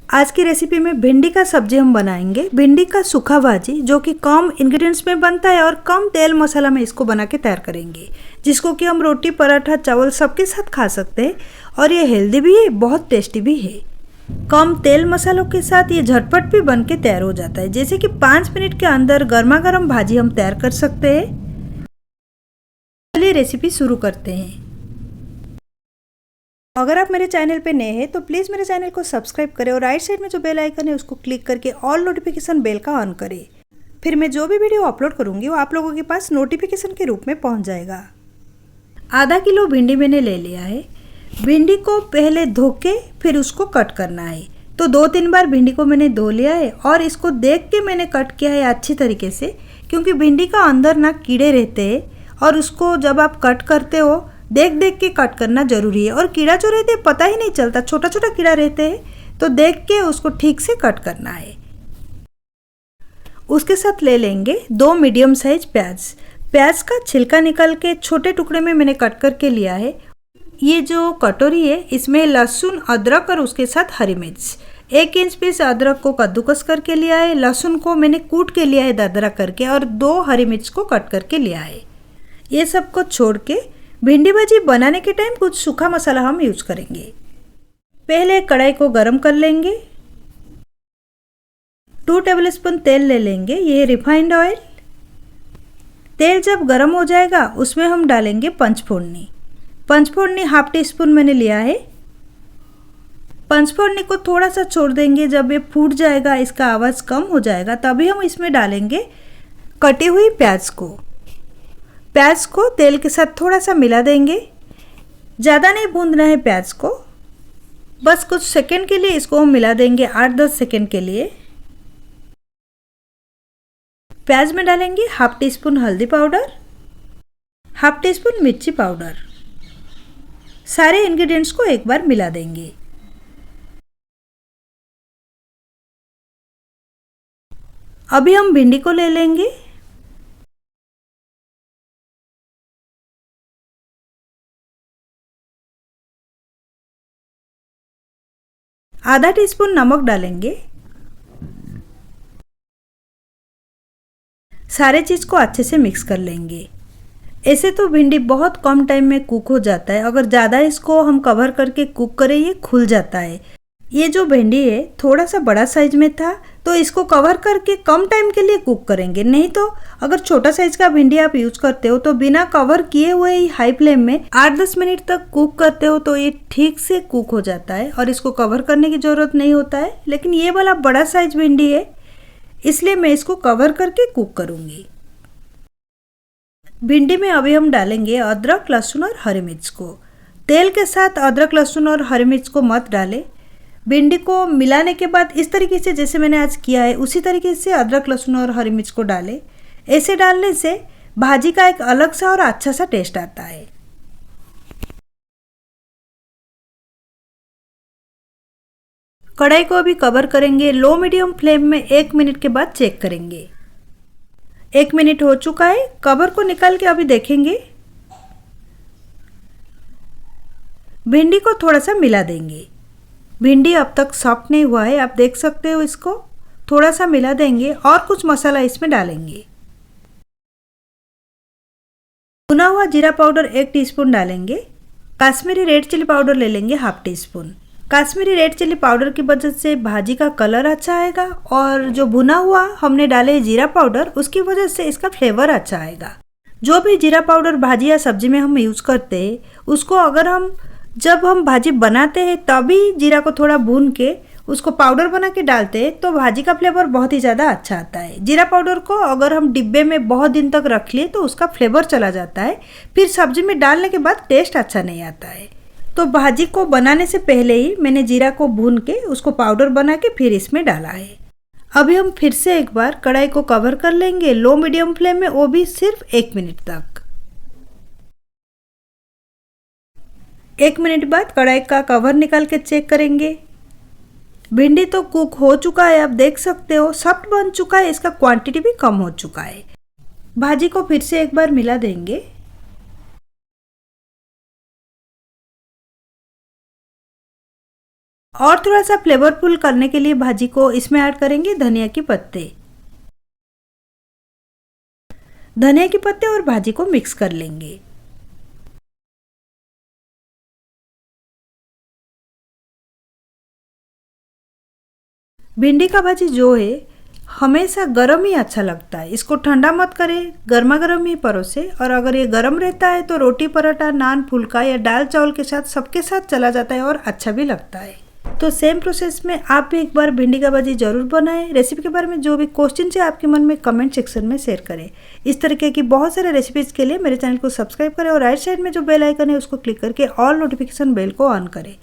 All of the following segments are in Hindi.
आज की रेसिपी में भिंडी का सब्जी हम बनाएंगे। भिंडी का सूखा भाजी जो कि कम इंग्रेडिएंट्स में बनता है और कम तेल मसाला में इसको बना के तैयार करेंगे, जिसको कि हम रोटी पराठा चावल सबके साथ खा सकते हैं। और ये हेल्दी भी है, बहुत टेस्टी भी है। कम तेल मसालों के साथ ये झटपट भी बन के तैयार हो जाता है। जैसे कि 5 मिनट के अंदर गर्मा गर्म भाजी हम तैयार कर सकते हैं। चलिए रेसिपी शुरू करते हैं। अगर आप मेरे चैनल पे नए हैं तो प्लीज़ मेरे चैनल को सब्सक्राइब करें और राइट साइड में जो बेल आइकन है उसको क्लिक करके ऑल नोटिफिकेशन बेल का ऑन करें। फिर मैं जो भी वीडियो अपलोड करूँगी वो आप लोगों के पास नोटिफिकेशन के रूप में पहुँच जाएगा। आधा किलो भिंडी मैंने ले लिया है। भिंडी को पहले धो के फिर उसको कट करना है। तो 2-3 बार भिंडी को मैंने धो लिया है और इसको देख के मैंने कट किया है अच्छी तरीके से, क्योंकि भिंडी का अंदर ना कीड़े रहते हैं और उसको जब आप कट करते हो देख देख के कट करना ज़रूरी है। और कीड़ा जो रहते हैं पता ही नहीं चलता, छोटा छोटा कीड़ा रहते हैं, तो देख के उसको ठीक से कट करना है। उसके साथ ले लेंगे 2 मीडियम साइज प्याज। प्याज का छिलका निकाल के छोटे टुकड़े में मैंने कट करके लिया है। ये जो कटोरी है इसमें लहसुन अदरक और उसके साथ हरी मिर्च, 1 इंच पीस अदरक को कद्दूकस करके लिया है। लहसुन को मैंने कूट के लिया है दरदरा करके, और 2 हरी मिर्च को कट करके लिया है। ये सब को छोड़ के भिंडी भाजी बनाने के टाइम कुछ सूखा मसाला हम यूज करेंगे। पहले कढ़ाई को गरम कर लेंगे। 2 टेबलस्पून तेल ले लेंगे, ये रिफाइंड ऑयल। तेल जब गरम हो जाएगा उसमें हम डालेंगे पंचफोड़नी। पंचफोड़नी ½ टी स्पून मैंने लिया है। पंचफोड़नी को थोड़ा सा छोड़ देंगे। जब ये फूट जाएगा, इसका आवाज़ कम हो जाएगा, तभी हम इसमें डालेंगे कटी हुई प्याज को। प्याज को तेल के साथ थोड़ा सा मिला देंगे। ज़्यादा नहीं भूनना है प्याज को, बस कुछ सेकंड के लिए इसको हम मिला देंगे, 8-10 सेकंड के लिए। प्याज में डालेंगे ½ टी स्पून हल्दी पाउडर, ½ टी स्पून मिर्ची पाउडर। सारे इंग्रेडिएंट्स को एक बार मिला देंगे। अभी हम भिंडी को ले लेंगे। ½ टी स्पून नमक डालेंगे। सारे चीज़ को अच्छे से मिक्स कर लेंगे। ऐसे तो भिंडी बहुत कम टाइम में कुक हो जाता है, अगर ज़्यादा इसको हम कवर करके कुक करें ये खुल जाता है। ये जो भिंडी है थोड़ा सा बड़ा साइज में था, तो इसको कवर करके कम टाइम के लिए कुक करेंगे। नहीं तो अगर छोटा साइज का भिंडी आप यूज करते हो तो बिना कवर किए हुए ही हाई फ्लेम में 8-10 मिनट तक कुक करते हो तो ये ठीक से कुक हो जाता है और इसको कवर करने की ज़रूरत नहीं होता है। लेकिन ये वाला बड़ा साइज भिंडी है, इसलिए मैं इसको कवर करके कुक करूँगी। भिंडी में अभी हम डालेंगे अदरक लहसुन और हरी मिर्च को। तेल के साथ अदरक लहसुन और हरी मिर्च को मत डालें। भिंडी को मिलाने के बाद इस तरीके से जैसे मैंने आज किया है उसी तरीके से अदरक लहसुन और हरी मिर्च को डालें। ऐसे डालने से भाजी का एक अलग सा और अच्छा सा टेस्ट आता है। कढ़ाई को अभी कवर करेंगे। लो मीडियम फ्लेम में 1 मिनट के बाद चेक करेंगे। 1 मिनट हो चुका है। कवर को निकाल के अभी देखेंगे। भिंडी को थोड़ा सा मिला देंगे। भिंडी अब तक सॉफ्ट नहीं हुआ है, आप देख सकते हो। इसको थोड़ा सा मिला देंगे और कुछ मसाला इसमें डालेंगे। भुना हुआ जीरा पाउडर 1 टीस्पून डालेंगे। काश्मीरी रेड चिली पाउडर ले लेंगे ½ teaspoon. Kashmiri red chilli powder की वजह से भाजी का कलर अच्छा आएगा, और जो भुना हुआ हमने डाले जीरा पाउडर उसकी वजह से इसका फ्लेवर अच्छा आएगा। जो भी जीरा पाउडर भाजी या सब्जी में हम यूज़ करते हैं उसको अगर जब हम भाजी बनाते हैं तभी जीरा को थोड़ा भून के उसको पाउडर बना के डालते हैं तो भाजी का फ्लेवर बहुत ही ज़्यादा अच्छा आता है। जीरा पाउडर को अगर हम डिब्बे में बहुत दिन तक रख लिए तो उसका फ्लेवर चला जाता है, फिर सब्जी में डालने के बाद टेस्ट अच्छा नहीं आता है। तो भाजी को बनाने से पहले ही मैंने जीरा को भून के उसको पाउडर बना के फिर इसमें डाला है। अभी हम फिर से एक बार कढ़ाई को कवर कर लेंगे लो मीडियम फ्लेम में, वो भी सिर्फ 1 मिनट तक। 1 मिनट बाद कढ़ाई का कवर निकाल के चेक करेंगे। भिंडी तो कुक हो चुका है, आप देख सकते हो सॉफ्ट बन चुका है, इसका क्वांटिटी भी कम हो चुका है। भाजी को फिर से एक बार मिला देंगे। और थोड़ा सा फ्लेवरफुल करने के लिए भाजी को इसमें ऐड करेंगे धनिया के पत्ते। धनिया के पत्ते और भाजी को मिक्स कर लेंगे। भिंडी का भाजी जो है हमेशा गर्म ही अच्छा लगता है, इसको ठंडा मत करें, गर्मा गर्म ही परोसे। और अगर ये गर्म रहता है तो रोटी पराठा नान फुल्का या दाल चावल के साथ सबके साथ चला जाता है और अच्छा भी लगता है। तो सेम प्रोसेस में आप भी एक बार भिंडी का भाजी जरूर बनाएं। रेसिपी के बारे में जो भी क्वेश्चन है आपके मन में कमेंट सेक्शन में शेयर करें। इस तरीके की बहुत सारे रेसिपीज़ के लिए मेरे चैनल को सब्सक्राइब करें और राइट साइड में जो बेल आइकन है उसको क्लिक करके ऑल नोटिफिकेशन बेल को ऑन करें।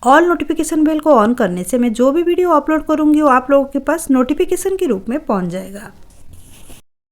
ऑल नोटिफिकेशन बेल को ऑन करने से मैं जो भी वीडियो अपलोड करूंगी वो आप लोगों के पास नोटिफिकेशन के रूप में पहुंच जाएगा।